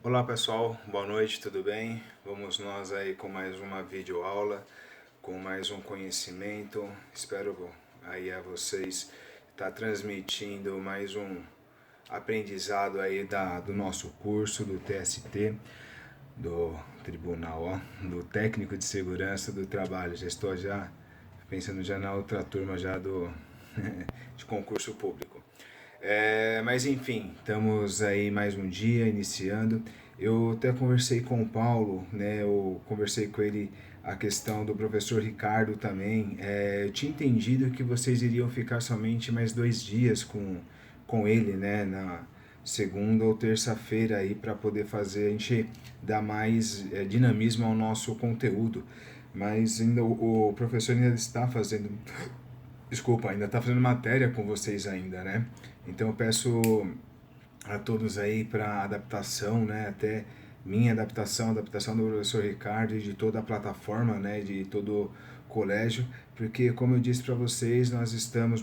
Olá pessoal, boa noite, tudo bem? Vamos nós aí com mais uma videoaula, com mais um conhecimento. Espero aí a vocês estar transmitindo mais um aprendizado aí do nosso curso do TST, do Tribunal, do Técnico de Segurança do Trabalho. Já estou pensando na outra turma de concurso público. Mas enfim, estamos aí mais um dia iniciando. Eu até conversei com o Paulo, né? Eu conversei com ele a questão do professor Ricardo também. Eu tinha entendido que vocês iriam ficar somente mais 2 dias com ele, né? Na segunda ou terça-feira aí para poder fazer a gente dar mais dinamismo ao nosso conteúdo. Mas ainda o professor ainda está fazendo Desculpa, ainda está fazendo matéria com vocês ainda, né? Então eu peço a todos aí para adaptação, né? Até minha adaptação, adaptação do professor Ricardo e de toda a plataforma, né? De todo o colégio, porque como eu disse para vocês, nós estamos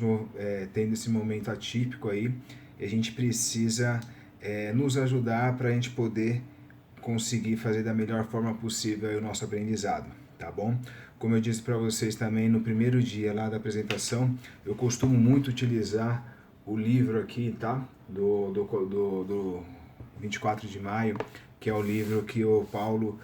tendo esse momento atípico aí e a gente precisa nos ajudar para a gente poder conseguir fazer da melhor forma possível aí o nosso aprendizado, tá bom? Como eu disse para vocês também no primeiro dia lá da apresentação, eu costumo muito utilizar o livro aqui, tá? Do 24 de maio, que é o livro que o Paulo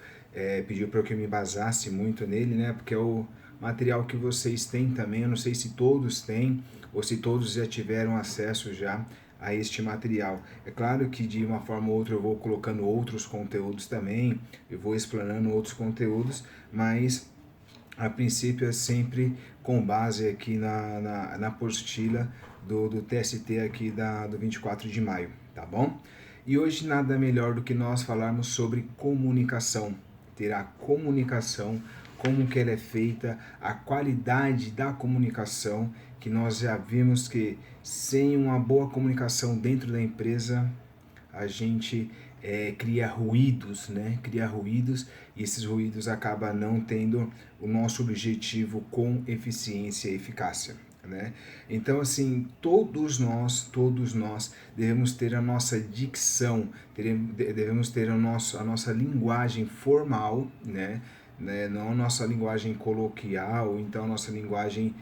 pediu para que eu me basasse muito nele, né? Porque é o material que vocês têm também, eu não sei se todos têm ou se todos já tiveram acesso já a este material. É claro que de uma forma ou outra eu vou colocando outros conteúdos também, eu vou explanando outros conteúdos, mas a princípio é sempre com base aqui na apostila do TST aqui do 24 de maio, tá bom? E hoje nada melhor do que nós falarmos sobre comunicação, ter a comunicação, como que ela é feita, a qualidade da comunicação, que nós já vimos que sem uma boa comunicação dentro da empresa, a gente cria ruídos, né? Cria ruídos e esses ruídos acabam não tendo o nosso objetivo com eficiência e eficácia. Né? Então, assim, todos nós devemos ter a nossa dicção, devemos ter a nossa linguagem formal, né? Não a nossa linguagem coloquial, então a nossa linguagem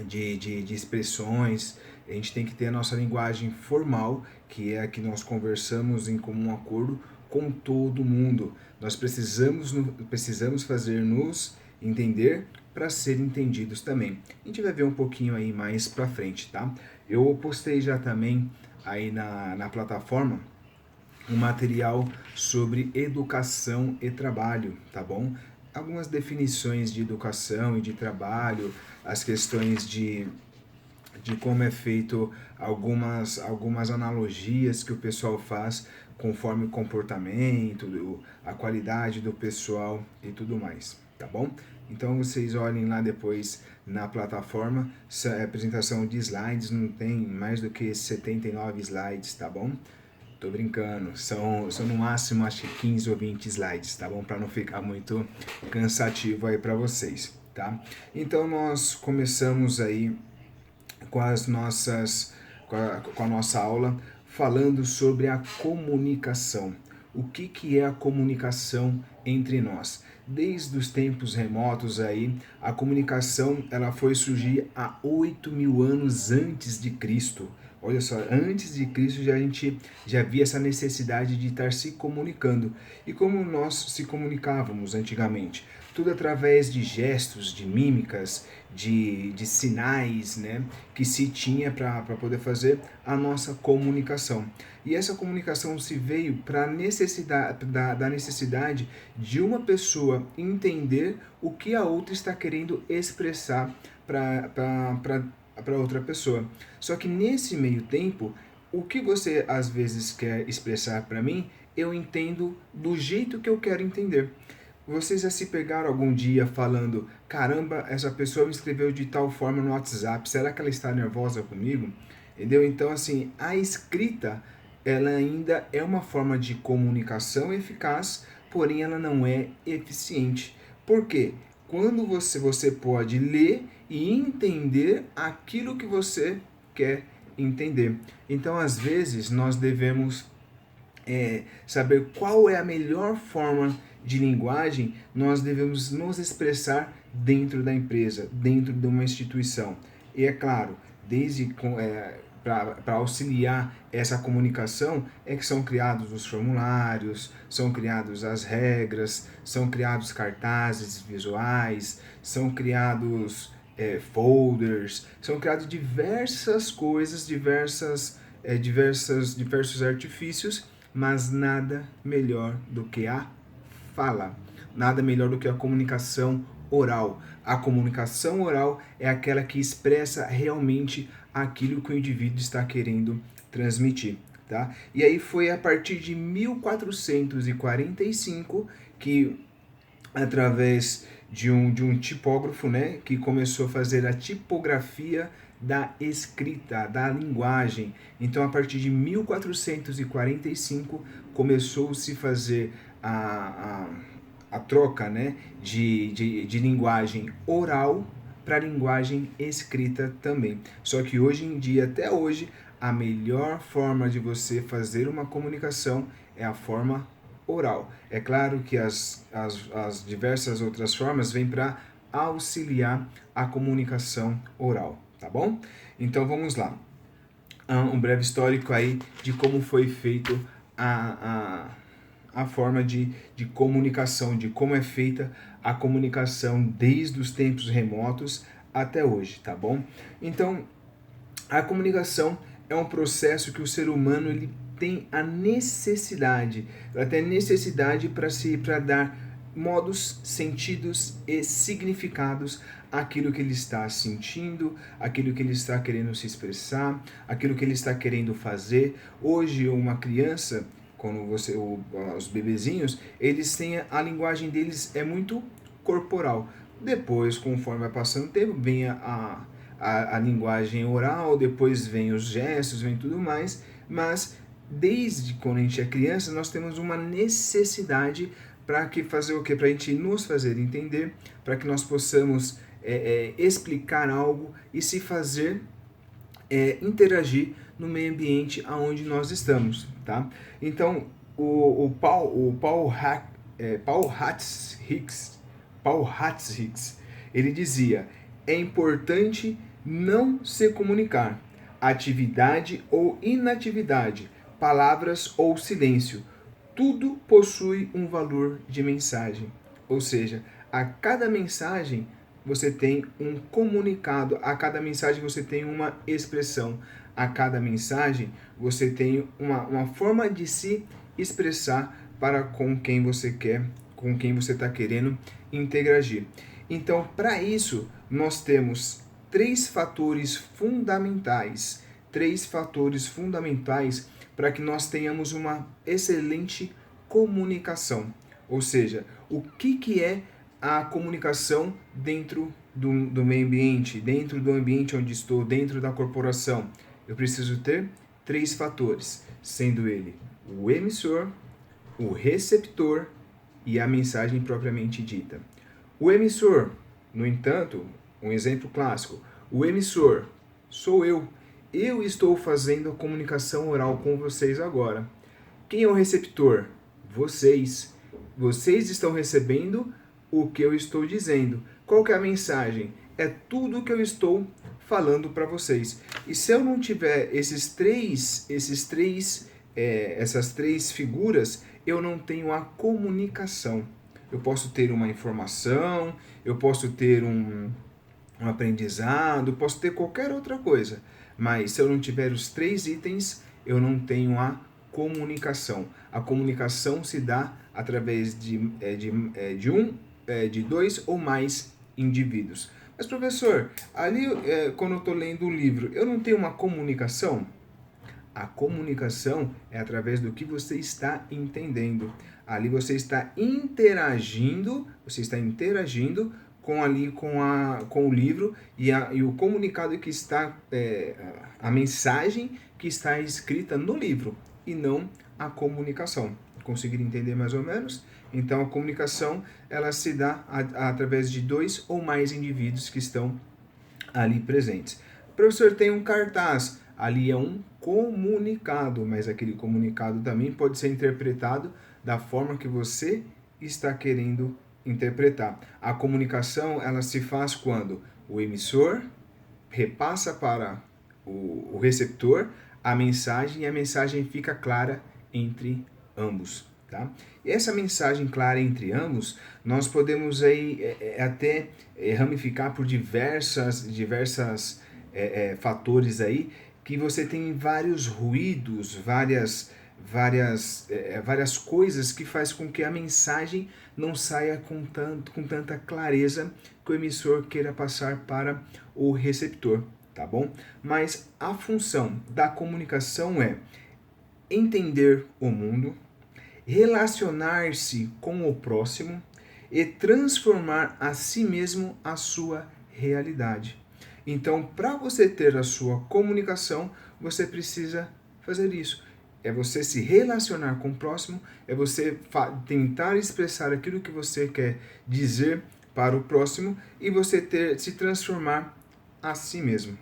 de expressões. A gente tem que ter a nossa linguagem formal, que é a que nós conversamos em comum acordo com todo mundo. Nós precisamos fazer-nos entender para ser entendidos também. A gente vai ver um pouquinho aí mais para frente, tá? Eu postei já também aí na plataforma um material sobre educação e trabalho, tá bom? Algumas definições de educação e de trabalho, as questões de como é feito algumas analogias que o pessoal faz conforme o comportamento, a qualidade do pessoal e tudo mais, tá bom? Então vocês olhem lá depois na plataforma, essa apresentação de slides não tem mais do que 79 slides, tá bom? Tô brincando, são no máximo acho que 15 ou 20 slides, tá bom? Para não ficar muito cansativo aí para vocês, tá? Então nós começamos aí com com a nossa aula falando sobre a comunicação. O que é a comunicação entre nós? Desde os tempos remotos aí, a comunicação ela foi surgir há 8.000 anos antes de Cristo. Olha só, antes de Cristo a gente já via essa necessidade de estar se comunicando. E como nós se comunicávamos antigamente? Tudo através de gestos, de mímicas, de sinais, né, que se tinha para poder fazer a nossa comunicação. E essa comunicação se veio para necessidade da necessidade de uma pessoa entender o que a outra está querendo expressar para outra pessoa. Só que nesse meio tempo, o que você às vezes quer expressar para mim, eu entendo do jeito que eu quero entender. Vocês já se pegaram algum dia falando, caramba, essa pessoa me escreveu de tal forma no WhatsApp, será que ela está nervosa comigo? Entendeu? Então, assim, a escrita, ela ainda é uma forma de comunicação eficaz, porém ela não é eficiente. Por quê? Quando você pode ler e entender aquilo que você quer entender. Então, às vezes, nós devemos saber qual é a melhor forma de linguagem nós devemos nos expressar dentro da empresa, dentro de uma instituição. E é claro, desde para auxiliar essa comunicação é que são criados os formulários, são criados as regras, são criados cartazes visuais, são criados folders, são criados diversas coisas, diversos artifícios, mas nada melhor do que a fala, nada melhor do que a comunicação oral. A comunicação oral é aquela que expressa realmente aquilo que o indivíduo está querendo transmitir, tá? E aí foi a partir de 1445 que, através de um tipógrafo, né, que começou a fazer a tipografia da escrita, da linguagem. Então, a partir de 1445, começou-se a fazer a troca, né, de linguagem oral para a linguagem escrita também. Só que hoje em dia, até hoje, a melhor forma de você fazer uma comunicação é a forma oral. É claro que as diversas outras formas vêm para auxiliar a comunicação oral, tá bom? Então vamos lá. Um breve histórico aí de como foi feito a forma de comunicação, de como é feita a comunicação desde os tempos remotos até hoje, tá bom? Então, a comunicação é um processo que o ser humano ele tem a necessidade, ela tem a necessidade para dar modos, sentidos e significados àquilo que ele está sentindo, aquilo que ele está querendo se expressar, aquilo que ele está querendo fazer. Hoje, uma criança, quando os bebezinhos, eles têm a linguagem deles é muito corporal. Depois, conforme vai passando o tempo, vem a linguagem oral, depois vem os gestos, vem tudo mais, mas desde quando a gente é criança, nós temos uma necessidade para fazer o quê? Para a gente nos fazer entender, para que nós possamos explicar algo e se fazer interagir no meio ambiente aonde nós estamos, tá? Então, o Paul Hicks, ele dizia: é importante não se comunicar, atividade ou inatividade, palavras ou silêncio, tudo possui um valor de mensagem. Ou seja, a cada mensagem você tem um comunicado, a cada mensagem você tem uma expressão, a cada mensagem você tem uma forma de se expressar para com quem você quer, com quem você está querendo interagir. Então, para isso, nós temos três fatores fundamentais para que nós tenhamos uma excelente comunicação. Ou seja, o que é a comunicação dentro do meio ambiente, dentro do ambiente onde estou, dentro da corporação? Eu preciso ter três fatores, sendo ele o emissor, o receptor e a mensagem propriamente dita. O emissor, no entanto, um exemplo clássico, o emissor sou eu. Eu estou fazendo a comunicação oral com vocês agora. Quem é o receptor? Vocês. Vocês estão recebendo o que eu estou dizendo. Qual que é a mensagem? É tudo o que eu estou falando para vocês. E se eu não tiver essas três figuras, eu não tenho a comunicação. Eu posso ter uma informação, eu posso ter um aprendizado, posso ter qualquer outra coisa. Mas se eu não tiver os três itens, eu não tenho a comunicação. A comunicação se dá através de dois ou mais indivíduos. Mas, professor, ali quando eu estou lendo um livro, eu não tenho uma comunicação? A comunicação é através do que você está entendendo. Ali você está interagindo com o livro e o comunicado que está, a mensagem que está escrita no livro e não a comunicação. Conseguir entender mais ou menos? Então a comunicação ela se dá através de dois ou mais indivíduos que estão ali presentes. Professor, tem um cartaz. ali é um comunicado, mas aquele comunicado também pode ser interpretado da forma que você está querendo interpretar. A comunicação, ela se faz quando o emissor repassa para o receptor a mensagem e a mensagem fica clara entre ambos. Tá? E essa mensagem clara entre ambos, nós podemos aí até ramificar por diversas fatores aí, que você tem vários ruídos, várias coisas que faz com que a mensagem não saia com tanta clareza que o emissor queira passar para o receptor, tá bom? Mas a função da comunicação é entender o mundo, relacionar-se com o próximo e transformar a si mesmo a sua realidade. Então, para você ter a sua comunicação, você precisa fazer isso. É você se relacionar com o próximo, é você tentar expressar aquilo que você quer dizer para o próximo e você se transformar a si mesmo,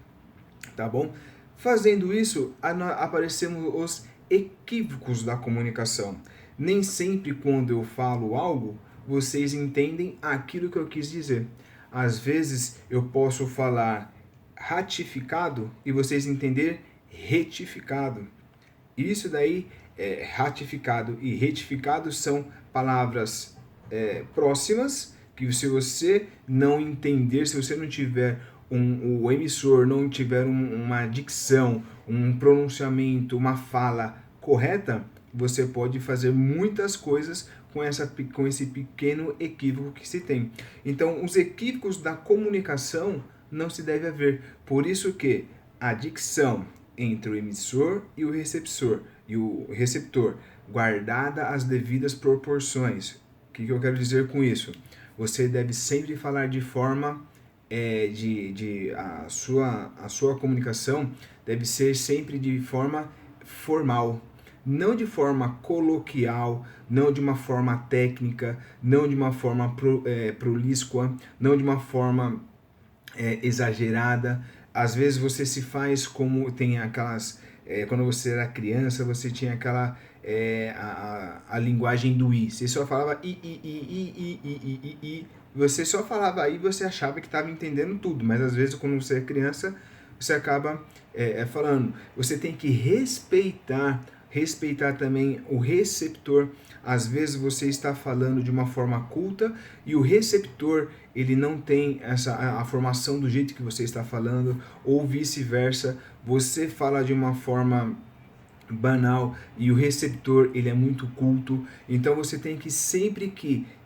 tá bom? Fazendo isso, aparecemos os equívocos da comunicação. Nem sempre quando eu falo algo, vocês entendem aquilo que eu quis dizer. Às vezes eu posso falar ratificado e vocês entenderem retificado. Isso daí, ratificado e retificado são palavras próximas, que se você não entender, se você não tiver o emissor não tiver uma dicção, um pronunciamento, uma fala correta, você pode fazer muitas coisas com esse pequeno equívoco que se tem. Então, os equívocos da comunicação não se deve haver. Por isso que a dicção entre o emissor e o receptor, guardada as devidas proporções. O que eu quero dizer com isso? Você deve sempre falar de forma a sua comunicação deve ser sempre de forma formal, não de forma coloquial, não de uma forma técnica, não de uma forma prolíscua, não de uma forma exagerada. Às vezes você se faz como tem aquelas... quando você era criança, você tinha aquela... a linguagem do i. Você só falava i. Você só falava aí e você achava que estava entendendo tudo. Mas às vezes quando você é criança, você acaba falando. Você tem que respeitar também o receptor. Às vezes você está falando de uma forma culta e o receptor ele não tem a formação do jeito que você está falando, ou vice-versa. Você fala de uma forma banal e o receptor ele é muito culto. Então você tem que sempre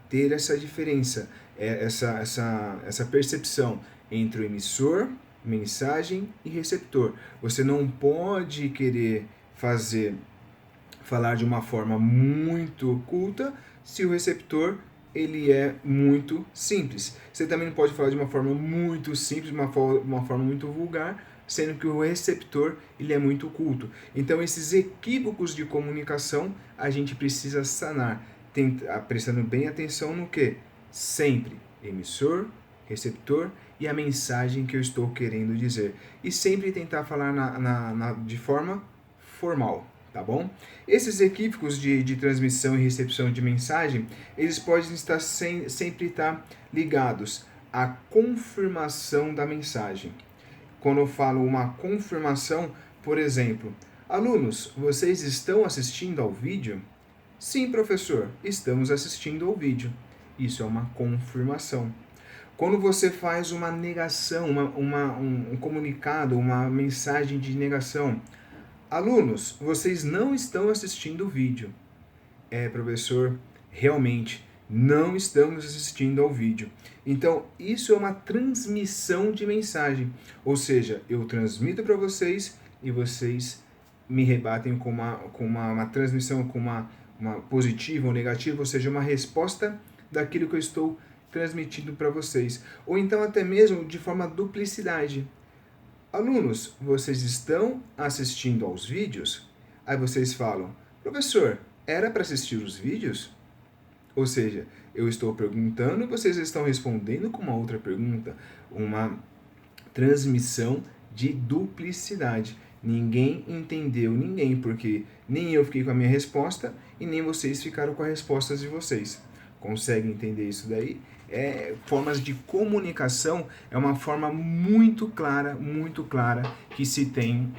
ter essa diferença, essa percepção entre o emissor, mensagem e receptor. Você não pode querer falar de uma forma muito culta se o receptor ele é muito simples. Você também não pode falar de uma forma muito simples, uma forma muito vulgar, sendo que o receptor ele é muito culto. Então esses equívocos de comunicação a gente precisa sanar, prestando bem atenção no que? Sempre emissor, receptor e a mensagem que eu estou querendo dizer. E sempre tentar falar de forma formal, tá bom? Esses equívocos de transmissão e recepção de mensagem, eles podem sempre estar ligados à confirmação da mensagem. Quando eu falo uma confirmação, por exemplo, alunos, vocês estão assistindo ao vídeo? Sim, professor, estamos assistindo ao vídeo. Isso é uma confirmação. Quando você faz uma negação, um comunicado, uma mensagem de negação, alunos, vocês não estão assistindo o vídeo. Professor, realmente não estamos assistindo ao vídeo. Então, isso é uma transmissão de mensagem. Ou seja, eu transmito para vocês e vocês me rebatem com uma transmissão, com uma positiva ou negativa, ou seja, uma resposta daquilo que eu estou transmitindo para vocês. Ou então até mesmo de forma duplicidade. Alunos, vocês estão assistindo aos vídeos? Aí vocês falam, professor, era para assistir os vídeos? Ou seja, eu estou perguntando e vocês estão respondendo com uma outra pergunta. Uma transmissão de duplicidade. Ninguém entendeu ninguém, porque nem eu fiquei com a minha resposta e nem vocês ficaram com as respostas de vocês. Consegue entender isso daí? Formas de comunicação é uma forma muito clara que se tem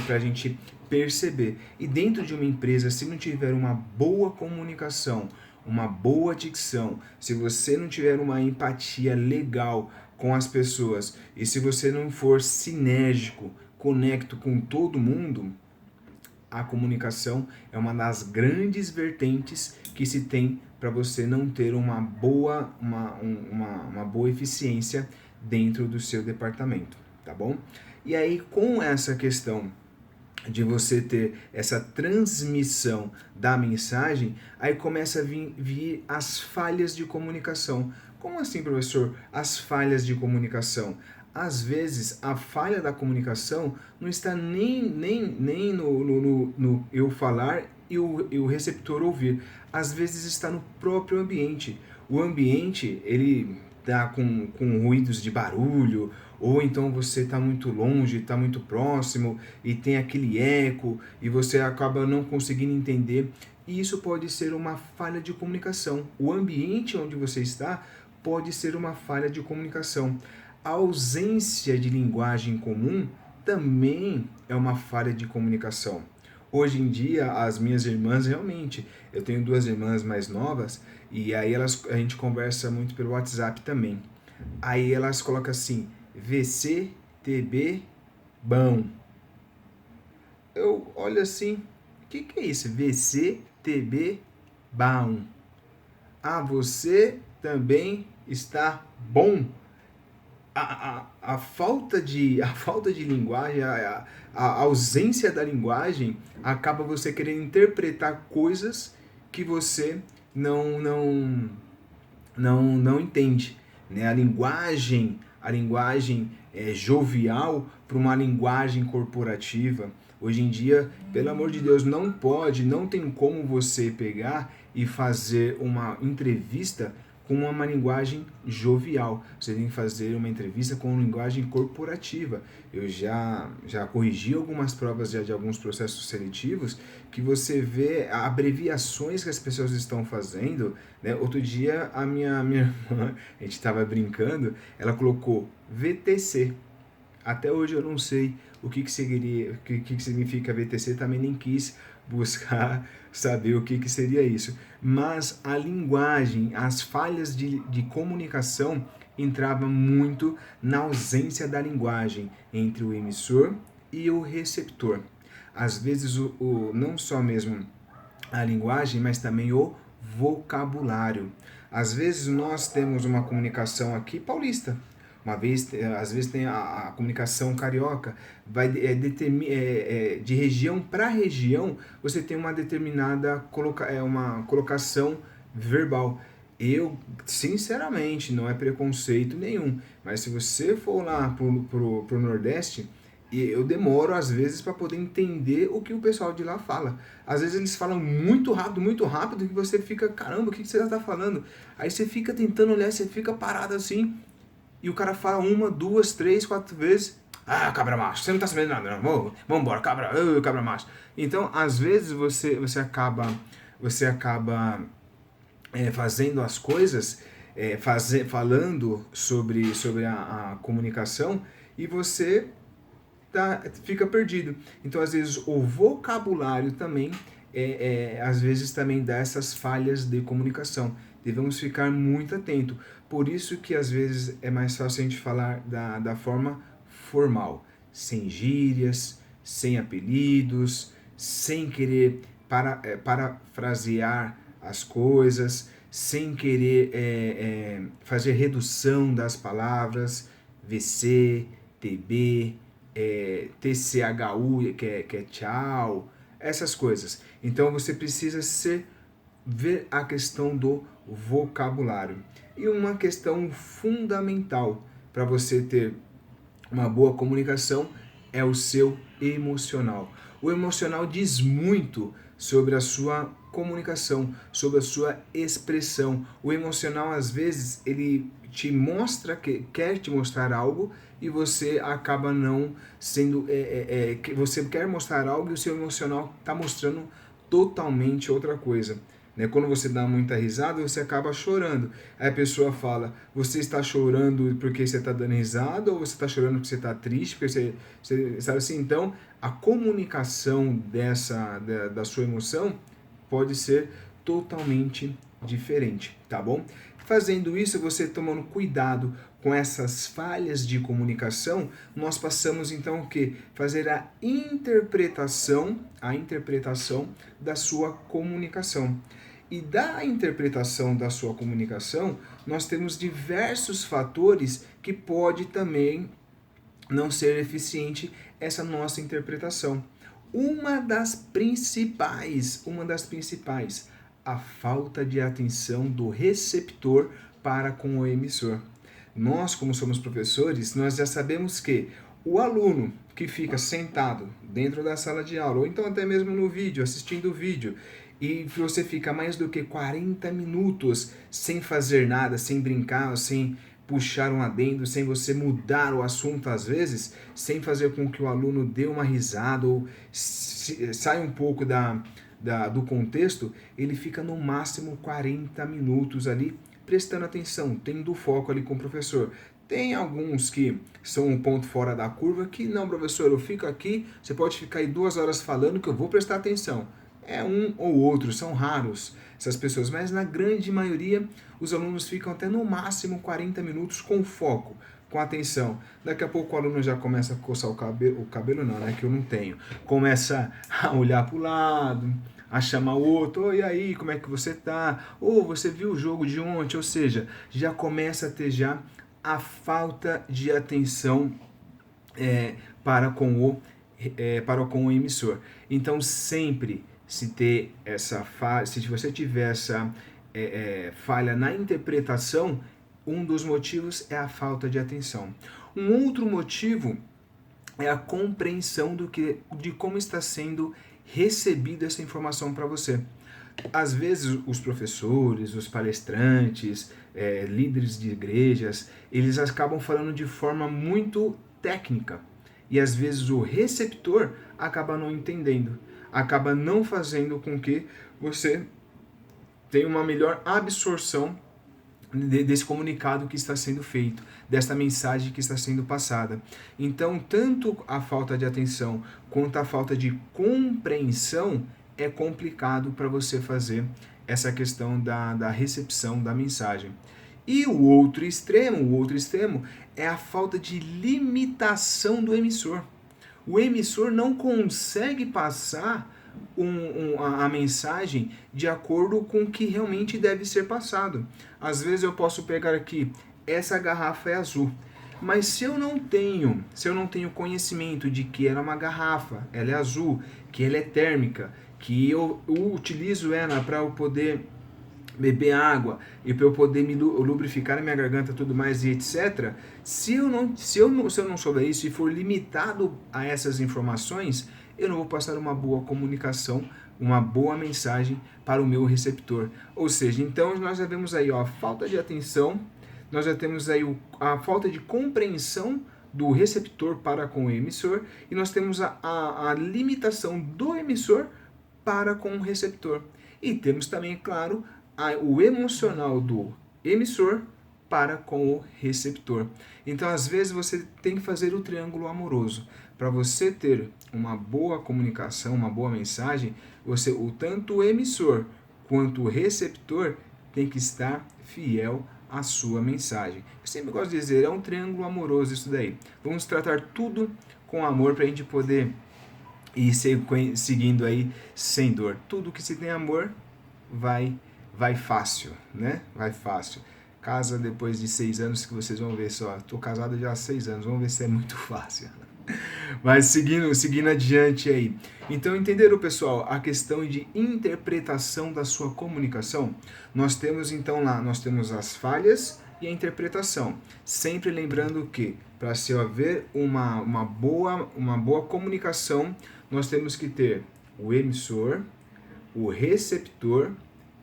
para a gente perceber. E dentro de uma empresa, se não tiver uma boa comunicação, uma boa dicção, se você não tiver uma empatia legal com as pessoas e se você não for sinérgico, conecto com todo mundo, a comunicação é uma das grandes vertentes que se tem para você não ter uma boa eficiência dentro do seu departamento, tá bom? E aí, com essa questão de você ter essa transmissão da mensagem, aí começa a vir as falhas de comunicação. Como assim, professor? As falhas de comunicação? Às vezes, a falha da comunicação não está nem no eu falar e o receptor ouvir. Às vezes está no próprio ambiente. O ambiente, ele tá com ruídos de barulho, ou então você está muito longe, está muito próximo e tem aquele eco e você acaba não conseguindo entender. E isso pode ser uma falha de comunicação. O ambiente onde você está pode ser uma falha de comunicação. A ausência de linguagem comum também é uma falha de comunicação. Hoje em dia, as minhas irmãs, realmente, eu tenho 2 irmãs mais novas, e aí a gente conversa muito pelo WhatsApp também. Aí elas colocam assim, VC, TB, bom. Eu olho assim, o que é isso? VC, TB, bom. Ah, você também está bom? A falta de linguagem, a ausência da linguagem acaba você querendo interpretar coisas que você não entende, né? A linguagem é jovial para uma linguagem corporativa. Hoje em dia, pelo amor de Deus, não tem como você pegar e fazer uma entrevista com uma linguagem jovial. Você tem que fazer uma entrevista com uma linguagem corporativa. Eu já corrigi algumas provas de alguns processos seletivos que você vê abreviações que as pessoas estão fazendo, né? Outro dia a minha irmã, a gente estava brincando, ela colocou VTC. Até hoje eu não sei o que significa VTC, também nem quis buscar saber o que seria isso. Mas a linguagem, as falhas de comunicação entravam muito na ausência da linguagem entre o emissor e o receptor. Às vezes, não só mesmo a linguagem, mas também o vocabulário. Às vezes nós temos uma comunicação aqui paulista, às vezes tem a comunicação carioca, de região para região, você tem uma determinada uma colocação verbal. Eu, sinceramente, não é preconceito nenhum, mas se você for lá pro Nordeste, eu demoro às vezes para poder entender o que o pessoal de lá fala. Às vezes eles falam muito rápido, que você fica, caramba, o que você está falando? Aí você fica tentando olhar, você fica parado assim, e o cara fala 1, 2, 3, 4 vezes. Ah, cabra macho, você não tá sabendo nada, não. Vamos embora, cabra macho. Então, às vezes você acaba fazendo as coisas, falando sobre a comunicação e você fica perdido. Então, às vezes, o vocabulário também, às vezes, também dá essas falhas de comunicação. Devemos ficar muito atentos. Por isso que, às vezes, é mais fácil a gente falar da forma formal, sem gírias, sem apelidos, sem querer parafrasear as coisas, sem querer fazer redução das palavras, VC, TB, TCHU, que é tchau, essas coisas. Então você precisa ver a questão do vocabulário. E uma questão fundamental para você ter uma boa comunicação é o seu emocional. O emocional diz muito sobre a sua comunicação, sobre a sua expressão. O emocional, às vezes, ele te mostra, quer te mostrar algo, e você acaba não sendo... você quer mostrar algo e o seu emocional está mostrando totalmente outra coisa. Né? Quando você dá muita risada, você acaba chorando. Aí a pessoa fala, você está chorando porque você está dando risada, ou você está chorando porque você está triste, porque você sabe assim? Então, a comunicação da sua emoção pode ser totalmente diferente, tá bom? Fazendo isso, você tomando cuidado com essas falhas de comunicação, nós passamos então o quê? Fazer a interpretação da sua comunicação. E da interpretação da sua comunicação, nós temos diversos fatores que pode também não ser eficiente essa nossa interpretação. Uma das principais, a falta de atenção do receptor para com o emissor. Nós, como somos professores, nós já sabemos que o aluno que fica sentado dentro da sala de aula, ou então até mesmo no vídeo, assistindo o vídeo, e você fica mais do que 40 minutos sem fazer nada, sem brincar, sem puxar um adendo, sem você mudar o assunto às vezes, sem fazer com que o aluno dê uma risada ou saia um pouco do contexto, ele fica no máximo 40 minutos ali prestando atenção, tendo foco ali com o professor. Tem alguns que são um ponto fora da curva que não, professor, eu fico aqui, você pode ficar aí 2 horas falando que eu vou prestar atenção. É um ou outro, são raros essas pessoas, mas na grande maioria os alunos ficam até no máximo 40 minutos com foco, com atenção. Daqui a pouco o aluno já começa a coçar o cabelo não, né, que eu não tenho. Começa a olhar para o lado, a chamar o outro, e aí, como é que você tá? Ou você viu o jogo de ontem? Ou seja, já começa a ter já a falta de atenção para com o emissor. Então sempre se você tiver essa falha na interpretação, um dos motivos é a falta de atenção. Um outro motivo é a compreensão de como está sendo recebida essa informação para você. Às vezes os professores, os palestrantes, líderes de igrejas, eles acabam falando de forma muito técnica. E às vezes o receptor acaba não entendendo, acaba não fazendo com que você tenha uma melhor absorção desse comunicado que está sendo feito, desta mensagem que está sendo passada. Então, tanto a falta de atenção quanto a falta de compreensão é complicado para você fazer essa questão da recepção da mensagem. E o outro extremo é a falta de limitação do emissor. O emissor não consegue passar a mensagem de acordo com o que realmente deve ser passado. Às vezes eu posso pegar aqui, essa garrafa é azul, mas se eu não tenho conhecimento de que ela é uma garrafa, ela é azul, que ela é térmica, que eu utilizo ela para eu poder beber água e para eu poder me lubrificar a minha garganta, tudo mais e etc. Se eu não souber isso e for limitado a essas informações, eu não vou passar uma boa comunicação, uma boa mensagem para o meu receptor. Ou seja, então nós já vemos aí a falta de atenção, nós já temos aí a falta de compreensão do receptor para com o emissor, e nós temos a limitação do emissor para com o receptor. E temos também, claro, o emocional do emissor para com o receptor. Então, às vezes, você tem que fazer o triângulo amoroso. Para você ter uma boa comunicação, uma boa mensagem, tanto o emissor quanto o receptor tem que estar fiel à sua mensagem. Eu sempre gosto de dizer, é um triângulo amoroso isso daí. Vamos tratar tudo com amor para a gente poder ir seguindo aí sem dor. Tudo que se tem amor vai fácil, né? Vai fácil. Casa depois de 6 anos que vocês vão ver só. Estou casado já há 6 anos, vamos ver se é muito fácil. Mas seguindo adiante aí. Então, entenderam, pessoal, a questão de interpretação da sua comunicação? Nós temos então nós temos as falhas e a interpretação. Sempre lembrando que para se haver uma boa comunicação, nós temos que ter o emissor, o receptor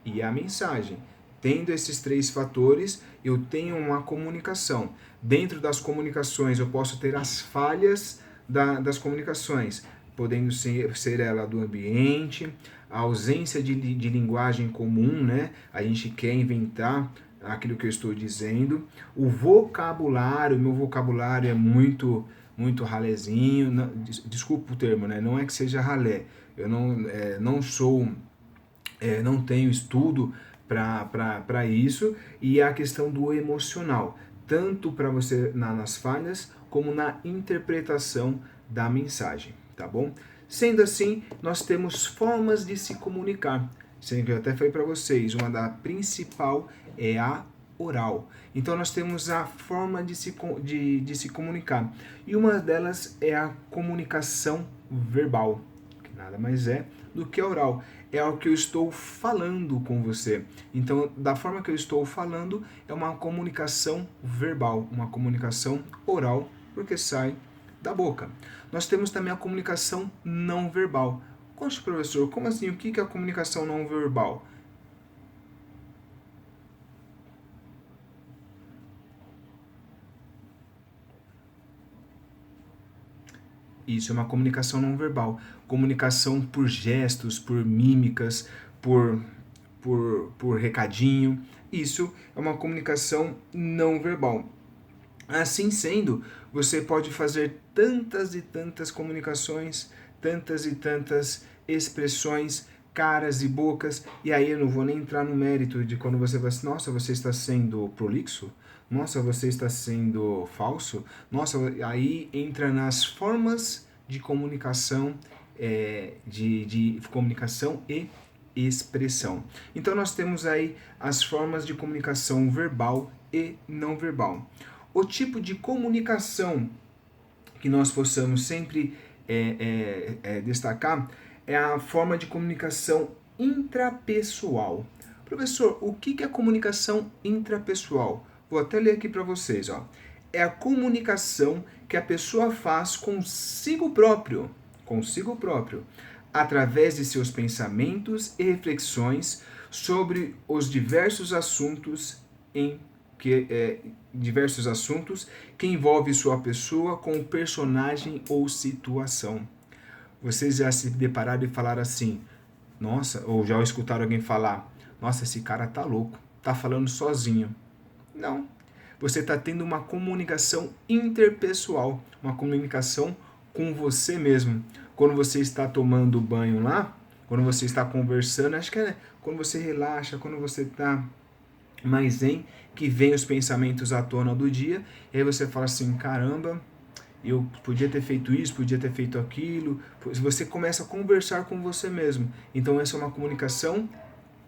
e a mensagem. Tendo esses 3 fatores, eu tenho uma comunicação. Dentro das comunicações, eu posso ter as falhas das comunicações, podendo ser ela do ambiente, a ausência de linguagem comum, né? A gente quer inventar aquilo que eu estou dizendo. O vocabulário, meu vocabulário é muito ralezinho. Não, desculpa o termo, né? Não é que seja ralé. Eu não sou, não tenho estudo para isso. E a questão do emocional, tanto para você nas falhas como na interpretação da mensagem, tá bom? Sendo assim, nós temos formas de se comunicar. Sendo que eu até falei para vocês, uma da principal é a oral. Então nós temos a forma de se comunicar. E uma delas é a comunicação verbal, que nada mais é do que a oral. É o que eu estou falando com você. Então, da forma que eu estou falando, é uma comunicação verbal, uma comunicação oral, porque sai da boca. Nós temos também a comunicação não verbal. Conte, professor, como assim? O que é a comunicação não verbal? Isso é uma comunicação não verbal. Comunicação por gestos, por mímicas, por recadinho. Isso é uma comunicação não verbal. Assim sendo, você pode fazer tantas e tantas comunicações, tantas e tantas expressões, caras e bocas, e aí eu não vou nem entrar no mérito de quando você fala assim, nossa, você está sendo prolixo? Nossa, você está sendo falso? Nossa, aí entra nas formas de comunicação, de comunicação e expressão. Então nós temos aí as formas de comunicação verbal e não verbal. O tipo de comunicação que nós possamos sempre destacar é a forma de comunicação intrapessoal. Professor, o que é comunicação intrapessoal? Vou até ler aqui para vocês. Ó. É a comunicação que a pessoa faz consigo próprio, através de seus pensamentos e reflexões sobre os diversos assuntos que envolve sua pessoa com o personagem ou situação. Vocês já se depararam e falaram assim, nossa, ou já escutaram alguém falar, nossa, esse cara tá louco, tá falando sozinho. Não, você está tendo uma comunicação interpessoal, uma comunicação com você mesmo. Quando você está tomando banho lá, quando você está conversando, acho que é quando você relaxa, quando você está mais zen, que vem os pensamentos à tona do dia, e aí você fala assim, caramba, eu podia ter feito isso, podia ter feito aquilo. Você começa a conversar com você mesmo. Então essa é uma comunicação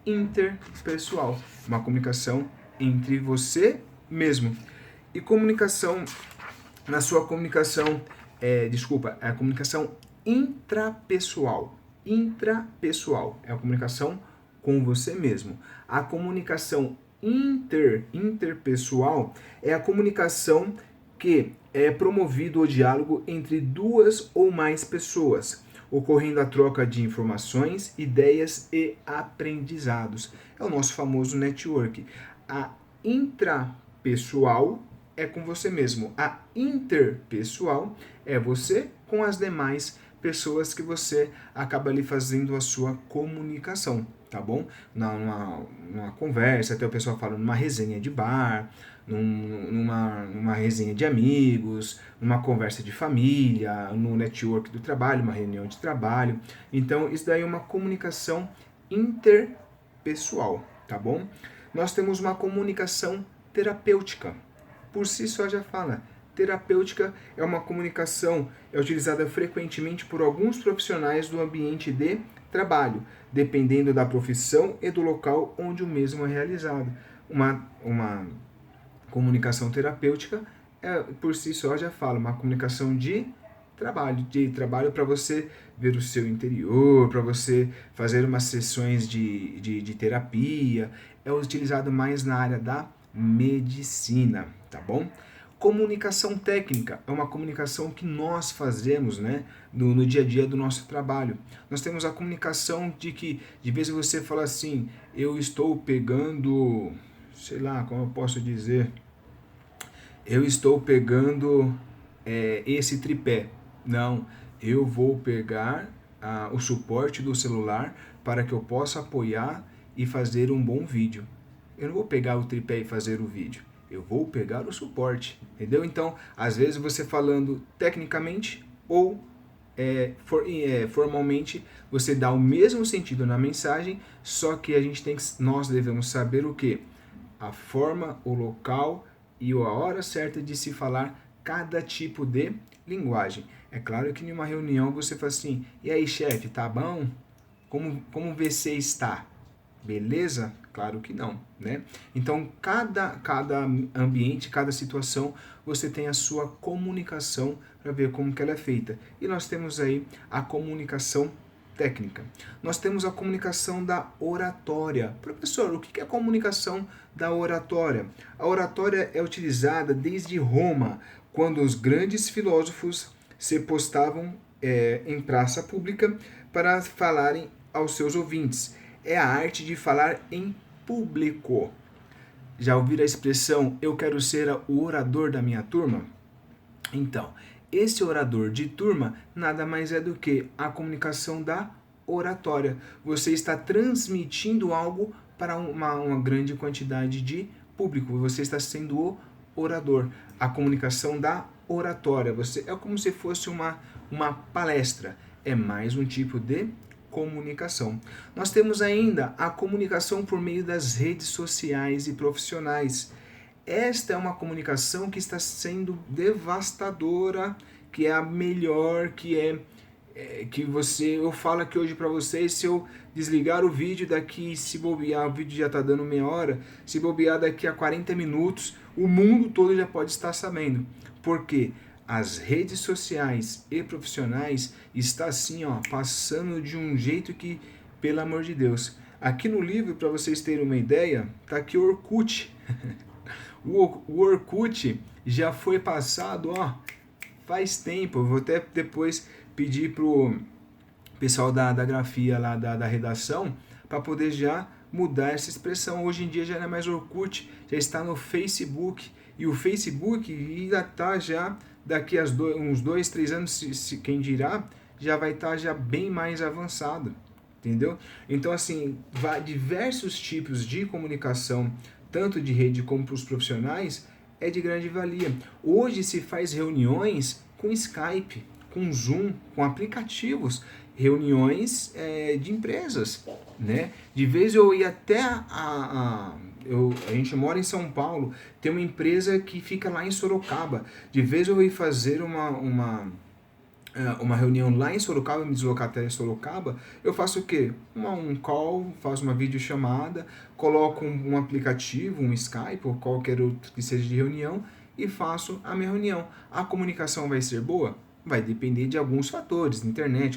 interpessoal, uma comunicação entre você mesmo. E comunicação, na sua comunicação, é a comunicação intrapessoal. Intrapessoal é a comunicação com você mesmo. A comunicação interpessoal é a comunicação que é promovido o diálogo entre 2 ou mais pessoas, ocorrendo a troca de informações, ideias e aprendizados. É o nosso famoso network. A intrapessoal é com você mesmo. A interpessoal é você com as demais pessoas que você acaba ali fazendo a sua comunicação, tá bom? Numa conversa, até o pessoal fala numa resenha de bar, numa resenha de amigos, numa conversa de família, no network do trabalho, uma reunião de trabalho. Então, isso daí é uma comunicação interpessoal, tá bom? Nós temos uma comunicação terapêutica. Por si só já fala. Terapêutica é uma comunicação utilizada frequentemente por alguns profissionais do ambiente de trabalho, dependendo da profissão e do local onde o mesmo é realizado. Uma comunicação terapêutica, por si só já fala, uma comunicação de trabalho para você ver o seu interior, para você fazer umas sessões de terapia, é utilizado mais na área da medicina, tá bom? Comunicação técnica é uma comunicação que nós fazemos, né, no dia a dia do nosso trabalho. Nós temos a comunicação de que, de vez você fala assim, eu estou pegando, sei lá, como eu posso dizer, eu estou pegando esse tripé. Não, eu vou pegar o suporte do celular para que eu possa apoiar e fazer um bom vídeo. Eu não vou pegar o tripé e fazer o vídeo. Eu vou pegar o suporte, entendeu? Então, às vezes você falando tecnicamente ou formalmente, você dá o mesmo sentido na mensagem, só que nós devemos saber o que? A forma, o local e a hora certa de se falar cada tipo de linguagem. É claro que em uma reunião você fala assim, e aí chefe, tá bom? Como você está? Beleza? Claro que não, né? Então, cada ambiente, cada situação, você tem a sua comunicação para ver como que ela é feita. E nós temos aí a comunicação técnica. Nós temos a comunicação da oratória. Professor, o que é a comunicação da oratória? A oratória é utilizada desde Roma, quando os grandes filósofos se postavam em praça pública para falarem aos seus ouvintes. É a arte de falar em público. Já ouviram a expressão, eu quero ser o orador da minha turma? Então, esse orador de turma nada mais é do que a comunicação da oratória. Você está transmitindo algo para uma grande quantidade de público. Você está sendo o orador. A comunicação da oratória. É como se fosse uma palestra. É mais um tipo de comunicação. Nós temos ainda a comunicação por meio das redes sociais e profissionais. Esta é uma comunicação que está sendo devastadora, que é a melhor, eu falo aqui hoje para vocês, se eu desligar o vídeo daqui, se bobear, o vídeo já está dando meia hora, se bobear daqui a 40 minutos, o mundo todo já pode estar sabendo. Por quê? As redes sociais e profissionais está assim, passando de um jeito que, pelo amor de Deus. Aqui no livro, para vocês terem uma ideia, tá aqui o Orkut. O Orkut já foi passado, faz tempo. Eu vou até depois pedir pro pessoal da grafia lá da redação para poder já mudar essa expressão. Hoje em dia já não é mais Orkut, já está no Facebook. E o Facebook ainda está já, daqui a uns 2, 3 anos, quem dirá, já vai estar já bem mais avançado. Entendeu? Então, assim, diversos tipos de comunicação, tanto de rede como para os profissionais, é de grande valia. Hoje se faz reuniões com Skype, com Zoom, com aplicativos, reuniões de empresas, né? De vez eu ia até a gente mora em São Paulo, tem uma empresa que fica lá em Sorocaba. De vez eu ia fazer uma reunião lá em Sorocaba, me deslocar até Sorocaba, eu faço o quê? Um call, faço uma videochamada, coloco um aplicativo, um Skype ou qualquer outro que seja de reunião e faço a minha reunião. A comunicação vai ser boa? Vai depender de alguns fatores, internet,